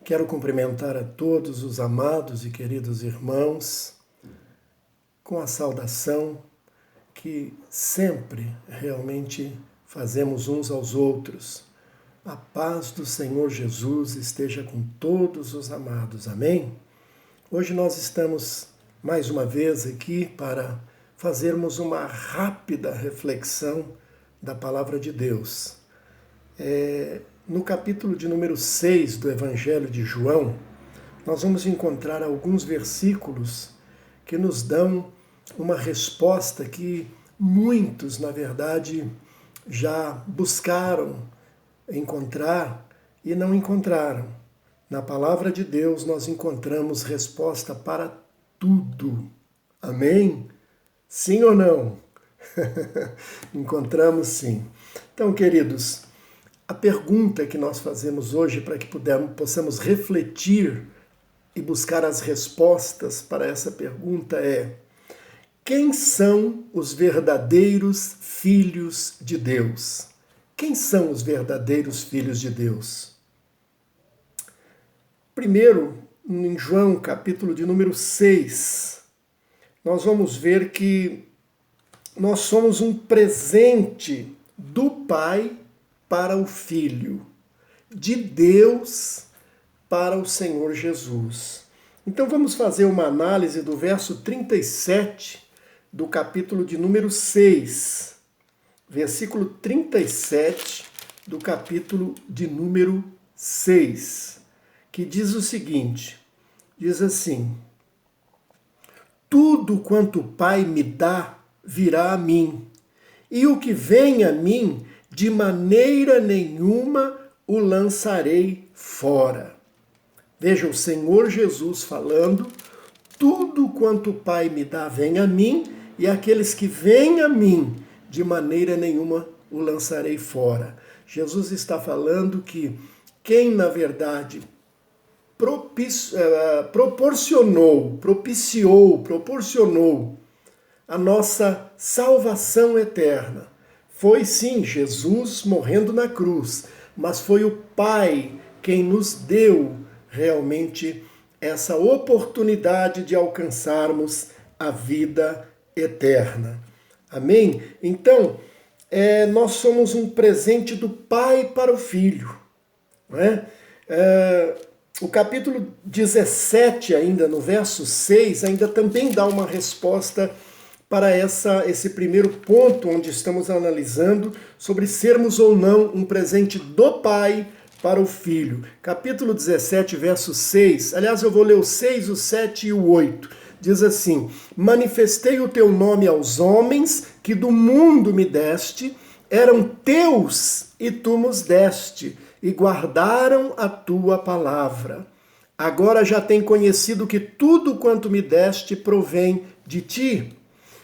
Quero cumprimentar a todos os amados e queridos irmãos com a saudação que sempre realmente fazemos uns aos outros. A paz do Senhor Jesus esteja com todos os amados. Amém? Hoje nós estamos mais uma vez aqui para fazermos uma rápida reflexão da Palavra de Deus. No capítulo de número 6 do Evangelho de João, nós vamos encontrar alguns versículos que nos dão uma resposta que muitos, na verdade, já buscaram encontrar e não encontraram. Na Palavra de Deus nós encontramos resposta para tudo. Amém? Sim ou não? Encontramos sim. Então, queridos, a pergunta que nós fazemos hoje para que possamos refletir e buscar as respostas para essa pergunta é: quem são os verdadeiros filhos de Deus? Quem são os verdadeiros filhos de Deus? Primeiro, em João, capítulo de número 6, nós vamos ver que nós somos um presente do Pai para o Filho, de Deus para o Senhor Jesus. Então vamos fazer uma análise do verso 37 do capítulo de número 6. Versículo 37 do capítulo de número 6, que diz o seguinte, diz assim: tudo quanto o Pai me dá virá a mim, e o que vem a mim, de maneira nenhuma o lançarei fora. Veja o Senhor Jesus falando: tudo quanto o Pai me dá vem a mim, e aqueles que vêm a mim, de maneira nenhuma o lançarei fora. Jesus está falando que quem, na verdade, proporcionou a nossa salvação eterna foi sim Jesus morrendo na cruz, mas foi o Pai quem nos deu realmente essa oportunidade de alcançarmos a vida eterna. Amém? Então, nós somos um presente do Pai para o Filho. Não é? O capítulo 17, ainda no verso 6, ainda também dá uma resposta para esse primeiro ponto onde estamos analisando sobre sermos ou não um presente do Pai para o Filho. Capítulo 17, verso 6, aliás, eu vou ler o 6, o 7 e o 8. Diz assim: manifestei o teu nome aos homens que do mundo me deste, eram teus e tu nos deste, e guardaram a tua palavra. Agora já têm conhecido que tudo quanto me deste provém de ti,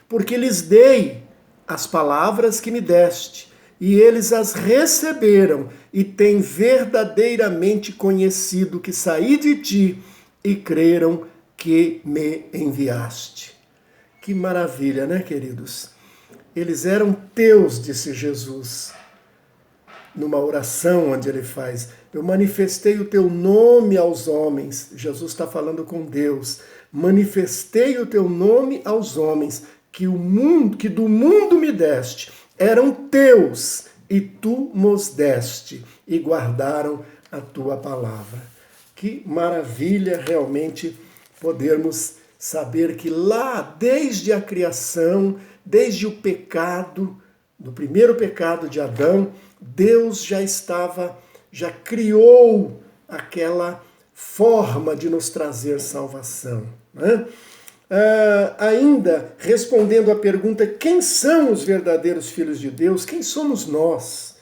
porque lhes dei as palavras que me deste, e eles as receberam, e têm verdadeiramente conhecido que saí de ti, e creram que me enviaste. Que maravilha, né, queridos? Eles eram teus, disse Jesus, numa oração onde ele faz: eu manifestei o teu nome aos homens. Jesus está falando com Deus. Manifestei o teu nome aos homens, que do mundo me deste, eram teus, e tu nos deste, e guardaram a tua palavra. Que maravilha realmente podermos saber que lá, desde a criação, desde o pecado, do primeiro pecado de Adão, Deus já criou aquela forma de nos trazer salvação. Né? Ainda respondendo à pergunta: quem são os verdadeiros filhos de Deus? Quem somos nós?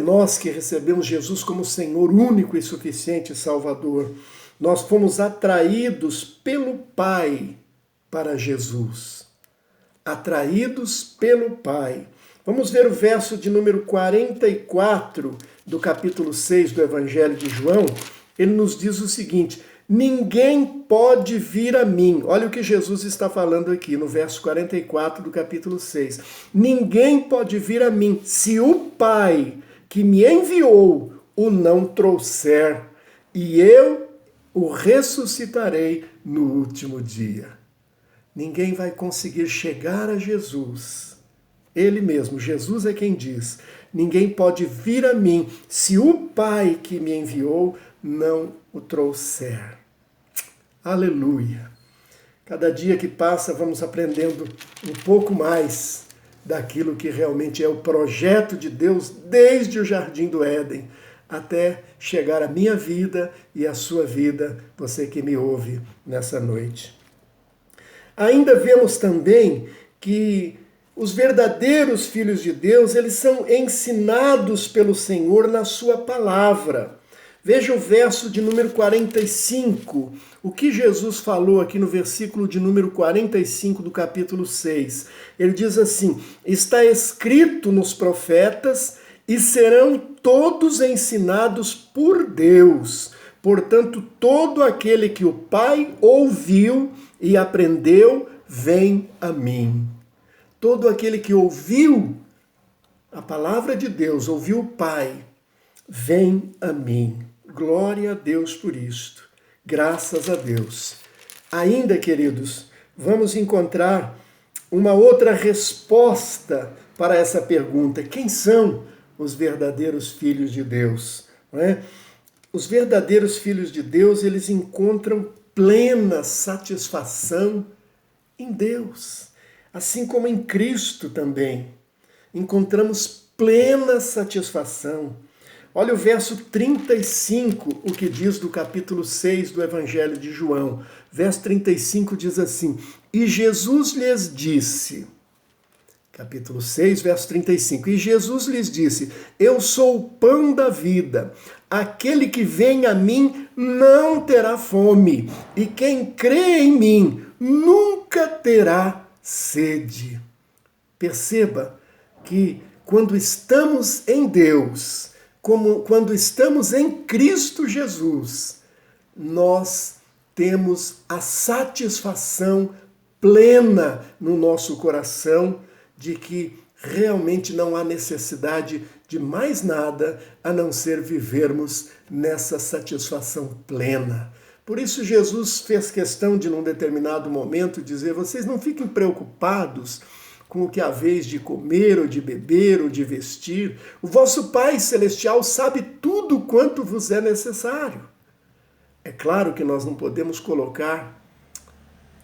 Nós que recebemos Jesus como Senhor único e suficiente Salvador. Nós fomos atraídos pelo Pai para Jesus. Atraídos pelo Pai. Vamos ver o verso de número 44 do capítulo 6 do Evangelho de João. Ele nos diz o seguinte: ninguém pode vir a mim. Olha o que Jesus está falando aqui no verso 44 do capítulo 6. Ninguém pode vir a mim se o Pai que me enviou o não trouxer, e eu o ressuscitarei no último dia. Ninguém vai conseguir chegar a Jesus. Ele mesmo, Jesus é quem diz: ninguém pode vir a mim se o Pai que me enviou não o trouxer. Aleluia! Cada dia que passa vamos aprendendo um pouco mais daquilo que realmente é o projeto de Deus desde o Jardim do Éden até chegar à minha vida e à sua vida, você que me ouve nessa noite. Ainda vemos também que os verdadeiros filhos de Deus, eles são ensinados pelo Senhor na sua palavra. Veja o verso de número 45, o que Jesus falou aqui no versículo de número 45 do capítulo 6. Ele diz assim: está escrito nos profetas, e serão todos ensinados por Deus. Portanto, todo aquele que o Pai ouviu e aprendeu, vem a mim. Todo aquele que ouviu a palavra de Deus, ouviu o Pai, vem a mim. Glória a Deus por isto. Graças a Deus. Ainda, queridos, vamos encontrar uma outra resposta para essa pergunta. Quem são os verdadeiros filhos de Deus? Não é? Os verdadeiros filhos de Deus, eles encontram plena satisfação em Deus. Assim como em Cristo também. Encontramos plena satisfação. Olha o verso 35, o que diz do capítulo 6 do Evangelho de João. Verso 35 diz assim: e Jesus lhes disse, capítulo 6, verso 35, e Jesus lhes disse: eu sou o pão da vida, aquele que vem a mim não terá fome, e quem crê em mim nunca terá sede. Perceba que quando estamos em Deus, quando estamos em Cristo Jesus, nós temos a satisfação plena no nosso coração de que realmente não há necessidade de mais nada a não ser vivermos nessa satisfação plena. Por isso Jesus fez questão de, num determinado momento, dizer: vocês não fiquem preocupados com o que haveis de comer, ou de beber, ou de vestir. O vosso Pai Celestial sabe tudo quanto vos é necessário. É claro que nós não podemos colocar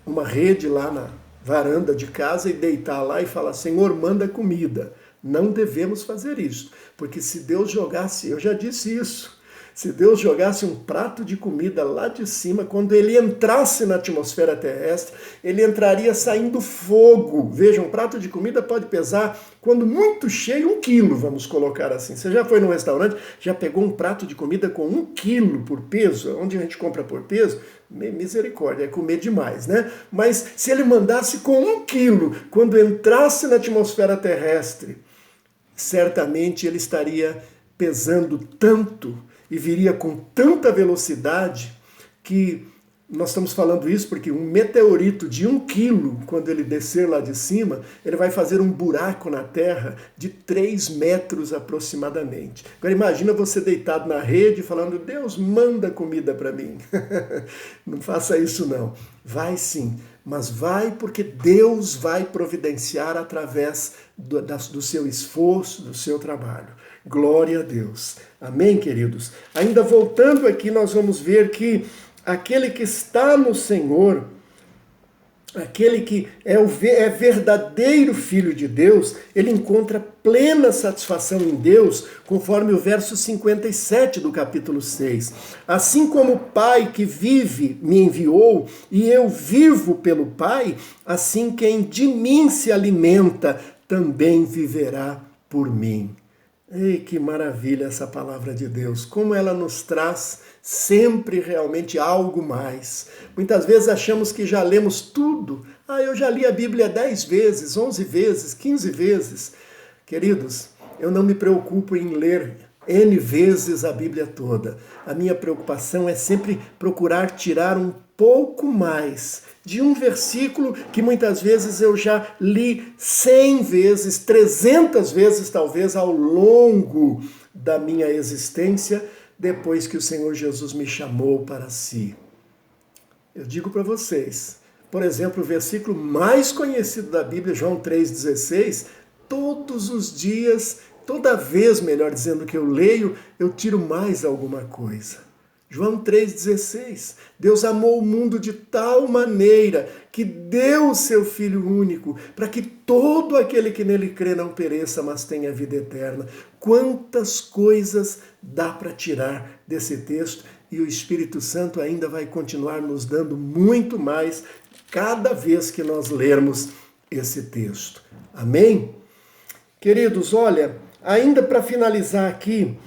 uma rede lá na varanda de casa e deitar lá e falar: Senhor, manda comida. Não devemos fazer isso, porque se Deus jogasse, eu já disse isso, se Deus jogasse um prato de comida lá de cima, quando ele entrasse na atmosfera terrestre, ele entraria saindo fogo. Veja, um prato de comida pode pesar, quando muito cheio, 1 quilo, vamos colocar assim. Você já foi num restaurante, já pegou um prato de comida com 1 quilo por peso? Onde a gente compra por peso? Misericórdia, é comer demais, né? Mas se ele mandasse com 1 quilo, quando entrasse na atmosfera terrestre, certamente ele estaria pesando tanto e viria com tanta velocidade que nós estamos falando isso porque um meteorito de 1 quilo, quando ele descer lá de cima, ele vai fazer um buraco na Terra de 3 metros aproximadamente. Agora imagina você deitado na rede falando: Deus, manda comida para mim. Não faça isso não. Vai sim, mas vai porque Deus vai providenciar através do seu esforço, do seu trabalho. Glória a Deus. Amém, queridos? Ainda voltando aqui, nós vamos ver que aquele que está no Senhor, aquele que é verdadeiro filho de Deus, ele encontra plena satisfação em Deus, conforme o verso 57 do capítulo 6. Assim como o Pai que vive me enviou, e eu vivo pelo Pai, assim quem de mim se alimenta também viverá por mim. Ei, que maravilha essa palavra de Deus, como ela nos traz sempre realmente algo mais. Muitas vezes achamos que já lemos tudo. Eu já li a Bíblia 10 vezes, 11 vezes, 15 vezes. Queridos, eu não me preocupo em ler N vezes a Bíblia toda. A minha preocupação é sempre procurar tirar um pouco mais de um versículo que muitas vezes eu já li 100 vezes, 300 vezes talvez ao longo da minha existência, depois que o Senhor Jesus me chamou para si. Eu digo para vocês, por exemplo, o versículo mais conhecido da Bíblia, João 3,16, todos os dias, toda vez, melhor dizendo, que eu leio, eu tiro mais alguma coisa. João 3,16, Deus amou o mundo de tal maneira que deu o seu Filho único, para que todo aquele que nele crê não pereça, mas tenha vida eterna. Quantas coisas dá para tirar desse texto, e o Espírito Santo ainda vai continuar nos dando muito mais cada vez que nós lermos esse texto. Amém? Queridos, olha, ainda para finalizar aqui,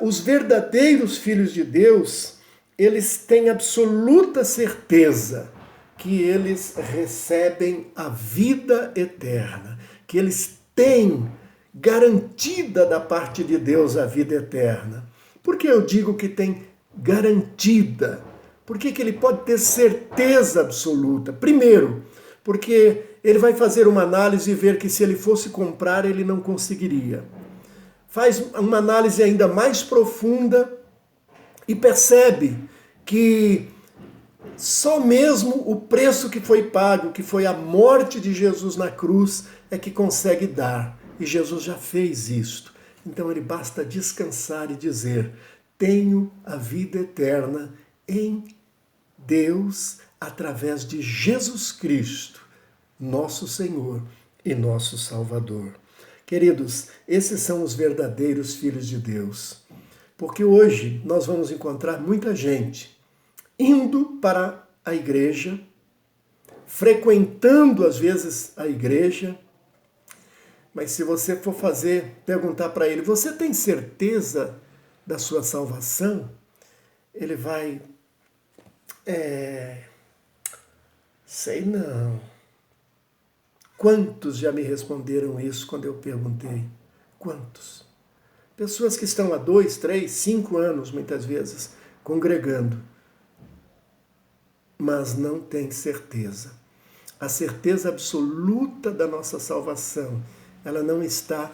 os verdadeiros filhos de Deus, eles têm absoluta certeza que eles recebem a vida eterna, que eles têm garantida da parte de Deus a vida eterna. Por que eu digo que tem garantida? Por que ele pode ter certeza absoluta? Primeiro, porque ele vai fazer uma análise e ver que se ele fosse comprar, ele não conseguiria. Faz uma análise ainda mais profunda e percebe que só mesmo o preço que foi pago, que foi a morte de Jesus na cruz, é que consegue dar. E Jesus já fez isto. Então ele basta descansar e dizer: tenho a vida eterna em Deus através de Jesus Cristo, nosso Senhor e nosso Salvador. Queridos, esses são os verdadeiros filhos de Deus. Porque hoje nós vamos encontrar muita gente indo para a igreja, frequentando às vezes a igreja, mas se você for perguntar para ele, você tem certeza da sua salvação? Ele vai, sei não. Quantos já me responderam isso quando eu perguntei? Quantos? Pessoas que estão há 2, 3, 5 anos, muitas vezes, congregando, mas não têm certeza. A certeza absoluta da nossa salvação, ela não está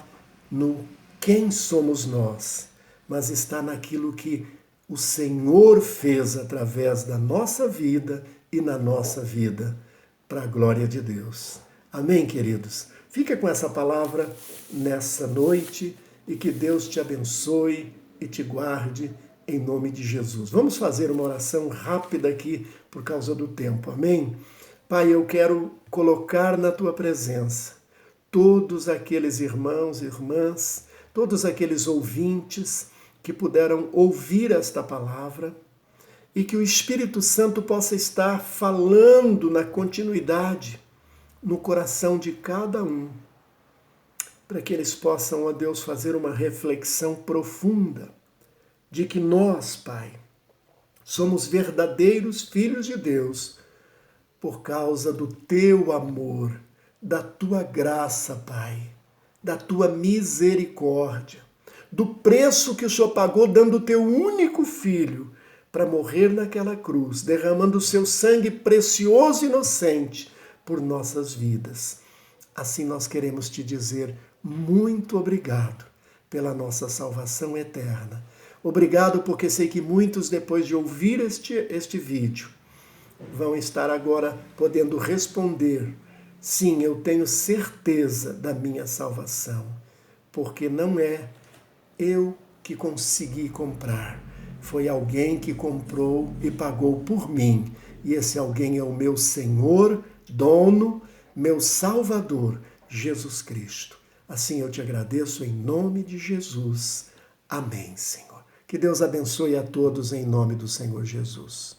no quem somos nós, mas está naquilo que o Senhor fez através da nossa vida e na nossa vida, para a glória de Deus. Amém, queridos? Fica com essa palavra nessa noite e que Deus te abençoe e te guarde em nome de Jesus. Vamos fazer uma oração rápida aqui por causa do tempo. Amém? Pai, eu quero colocar na tua presença todos aqueles irmãos e irmãs, todos aqueles ouvintes que puderam ouvir esta palavra e que o Espírito Santo possa estar falando na continuidade no coração de cada um, para que eles possam, ó Deus, fazer uma reflexão profunda de que nós, Pai, somos verdadeiros filhos de Deus por causa do teu amor, da tua graça, Pai, da tua misericórdia, do preço que o Senhor pagou dando o teu único filho para morrer naquela cruz, derramando o seu sangue precioso e inocente por nossas vidas. Assim nós queremos te dizer muito obrigado pela nossa salvação eterna. Obrigado porque sei que muitos, depois de ouvir este vídeo, vão estar agora podendo responder: sim, eu tenho certeza da minha salvação, porque não é eu que consegui comprar, foi alguém que comprou e pagou por mim, e esse alguém é o meu Senhor, dono, meu Salvador, Jesus Cristo. Assim eu te agradeço em nome de Jesus. Amém, Senhor. Que Deus abençoe a todos em nome do Senhor Jesus.